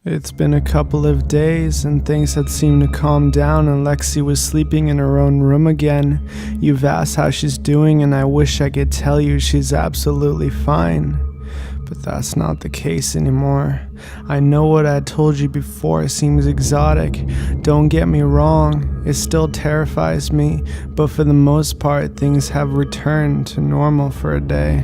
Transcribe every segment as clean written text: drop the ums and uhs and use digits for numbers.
It's been a couple of days and things had seemed to calm down and Lexi was sleeping in her own room again. You've asked how she's doing and I wish I could tell you she's absolutely fine. But that's not the case anymore. I know what I told you before seems exotic. Don't get me wrong, it still terrifies me, but for the most part things have returned to normal for a day.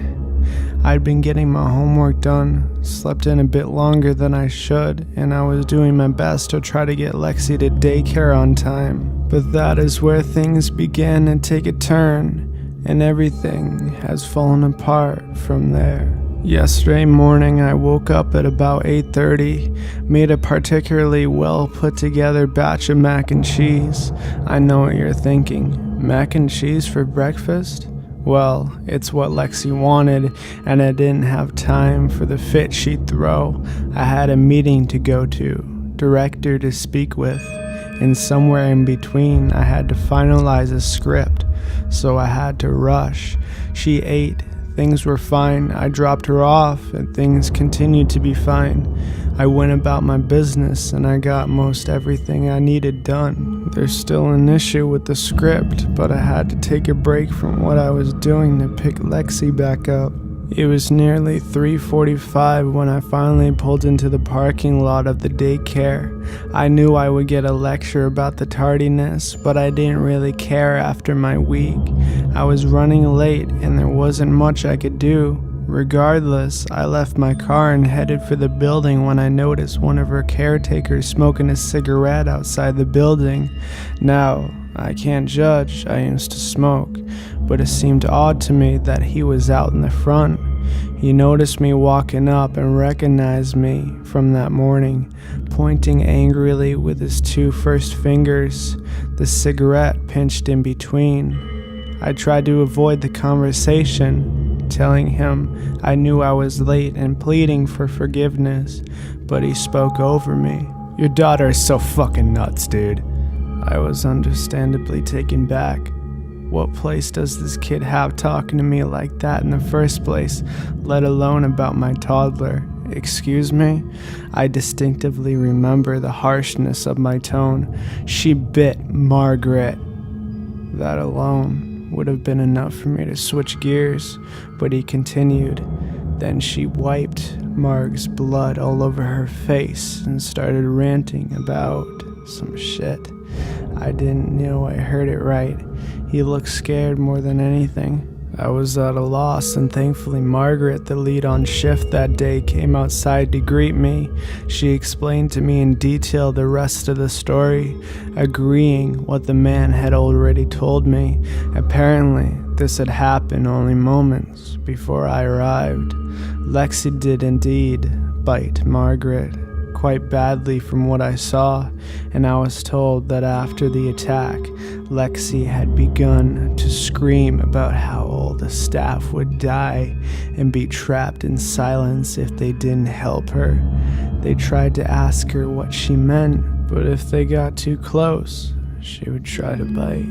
I'd been getting my homework done, slept in a bit longer than I should, and I was doing my best to try to get Lexi to daycare on time. But that is where things began to take a turn, and everything has fallen apart from there. Yesterday morning I woke up at about 8:30, made a particularly well put together batch of mac and cheese. I know what you're thinking, mac and cheese for breakfast? Well, it's what Lexi wanted, and I didn't have time for the fit she'd throw. I had a meeting to go to, director to speak with, and somewhere in between I had to finalize a script, so I had to rush. She ate, things were fine, I dropped her off, and things continued to be fine. I went about my business and I got most everything I needed done. There's still an issue with the script, but I had to take a break from what I was doing to pick Lexi back up. It was nearly 3:45 when I finally pulled into the parking lot of the daycare. I knew I would get a lecture about the tardiness, but I didn't really care after my week. I was running late and there wasn't much I could do. Regardless, I left my car and headed for the building when I noticed one of her caretakers smoking a cigarette outside the building. Now, I can't judge, I used to smoke, but it seemed odd to me that he was out in the front. He noticed me walking up and recognized me from that morning, pointing angrily with his two first fingers, the cigarette pinched in between. I tried to avoid the conversation, telling him I knew I was late and pleading for forgiveness, but he spoke over me. "Your daughter is so fucking nuts, dude." I was understandably taken back. What place does this kid have talking to me like that in the first place, let alone about my toddler? Excuse me? I distinctively remember the harshness of my tone. She bit Margaret. That alone would have been enough for me to switch gears, but he continued. Then she wiped Marg's blood all over her face and started ranting about some shit. I didn't know I heard it right. He looked scared more than anything. I was at a loss, and thankfully Margaret, the lead on shift that day, came outside to greet me. She explained to me in detail the rest of the story, agreeing what the man had already told me. Apparently, this had happened only moments before I arrived. Lexi did indeed bite Margaret, quite badly from what I saw, and I was told that after the attack, Lexi had begun to scream about how all the staff would die and be trapped in silence if they didn't help her. They tried to ask her what she meant, but if they got too close, she would try to bite.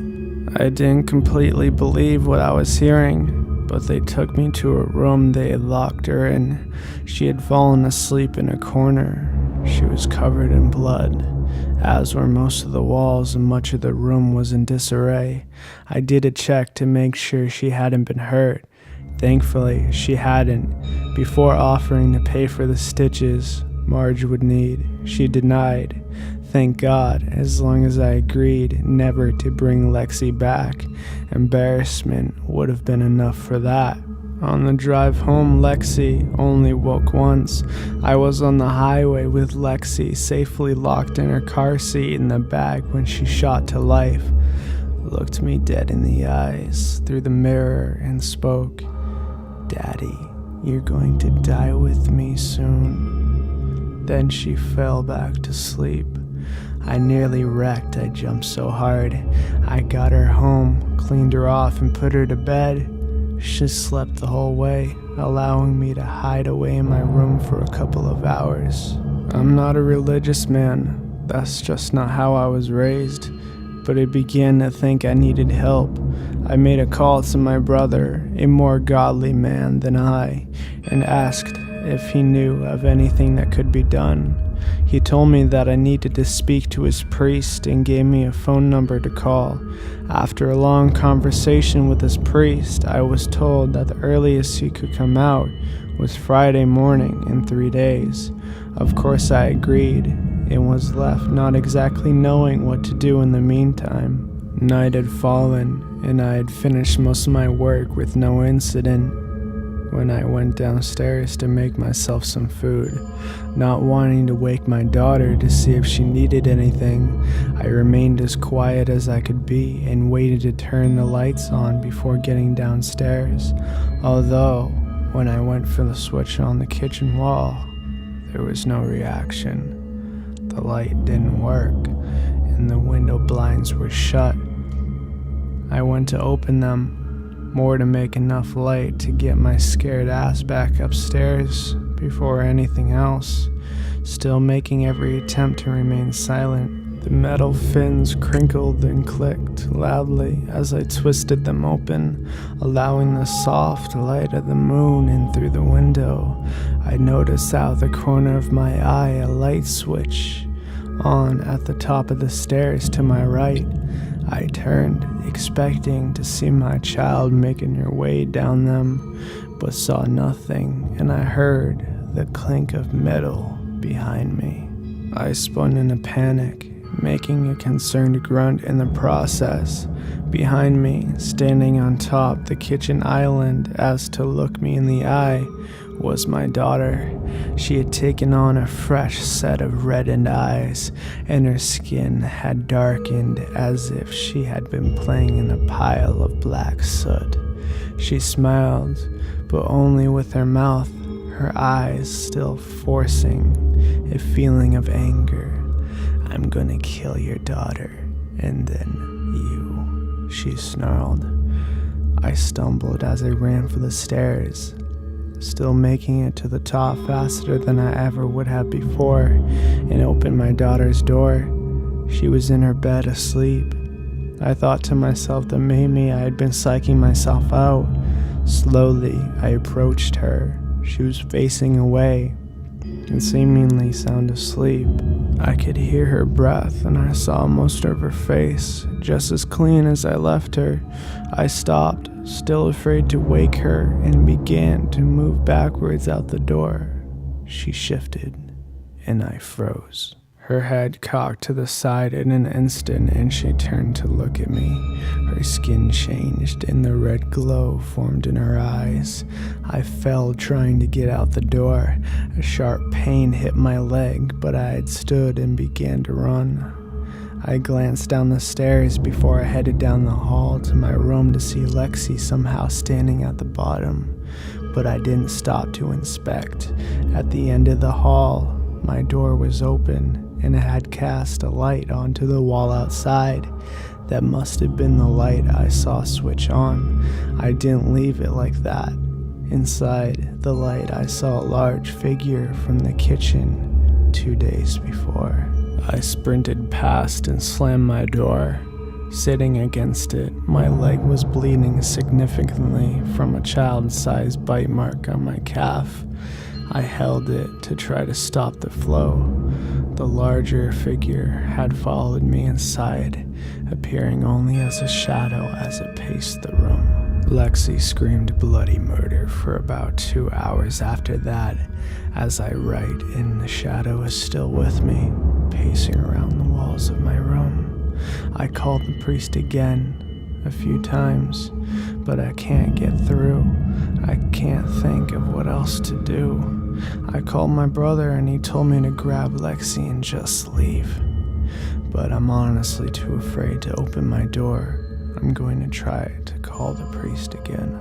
I didn't completely believe what I was hearing, but they took me to a room they had locked her in. She had fallen asleep in a corner. She was covered in blood, as were most of the walls, and much of the room was in disarray. I did a check to make sure she hadn't been hurt. Thankfully, she hadn't. Before offering to pay for the stitches Marge would need, she denied. Thank God, as long as I agreed never to bring Lexi back. Embarrassment would have been enough for that. On the drive home, Lexi only woke once. I was on the highway with Lexi safely locked in her car seat in the bag when she shot to life, looked me dead in the eyes through the mirror and spoke, "Daddy, you're going to die with me soon." Then she fell back to sleep. I nearly wrecked. I jumped so hard. I got her home, cleaned her off, and put her to bed. She slept the whole way, allowing me to hide away in my room for a couple of hours. I'm not a religious man. That's just not how I was raised. But I began to think I needed help. I made a call to my brother, a more godly man than I, and asked if he knew of anything that could be done. He told me that I needed to speak to his priest and gave me a phone number to call. After a long conversation with his priest, I was told that the earliest he could come out was Friday morning in 3 days. Of course I agreed, and was left not exactly knowing what to do in the meantime. Night had fallen, and I had finished most of my work with no incident when I went downstairs to make myself some food. Not wanting to wake my daughter to see if she needed anything, I remained as quiet as I could be and waited to turn the lights on before getting downstairs. Although, when I went for the switch on the kitchen wall, there was no reaction. The light didn't work, and the window blinds were shut. I went to open them, more to make enough light to get my scared ass back upstairs before anything else, still making every attempt to remain silent. The metal fins crinkled and clicked loudly as I twisted them open, allowing the soft light of the moon in through the window. I noticed out of the corner of my eye a light switch on at the top of the stairs to my right. I turned, expecting to see my child making her way down them, but saw nothing, and I heard the clink of metal behind me. I spun in a panic, making a concerned grunt in the process. Behind me, standing on top the kitchen island as to look me in the eye, was my daughter. She had taken on a fresh set of reddened eyes, and her skin had darkened as if she had been playing in a pile of black soot. She smiled, but only with her mouth, her eyes still forcing a feeling of anger. "I'm gonna kill your daughter, and then you," she snarled. I stumbled as I ran for the stairs, still making it to the top faster than I ever would have before, and opened my daughter's door. She was in her bed asleep. I thought to myself that maybe I had been psyching myself out. Slowly, I approached her. She was facing away and seemingly sound asleep. I could hear her breath, and I saw most of her face, just as clean as I left her. I stopped, still afraid to wake her, and began to move backwards out the door. She shifted, and I froze. Her head cocked to the side in an instant, and she turned to look at me. Her skin changed, and the red glow formed in her eyes. I fell trying to get out the door. A sharp pain hit my leg, but I had stood and began to run. I glanced down the stairs before I headed down the hall to my room to see Lexi somehow standing at the bottom, but I didn't stop to inspect. At the end of the hall, my door was open, and it had cast a light onto the wall outside. That must have been the light I saw switch on. I didn't leave it like that. Inside the light, I saw a large figure from the kitchen 2 days before. I sprinted past and slammed my door. Sitting against it, my leg was bleeding significantly from a child-sized bite mark on my calf. I held it to try to stop the flow. The larger figure had followed me inside, appearing only as a shadow as it paced the room. Lexi screamed bloody murder for about 2 hours after that, as I write, and the shadow is still with me, pacing around the walls of my room. I called the priest again, a few times, but I can't get through. I can't think of what else to do. I called my brother and he told me to grab Lexi and just leave. But I'm honestly too afraid to open my door. I'm going to try to call the priest again.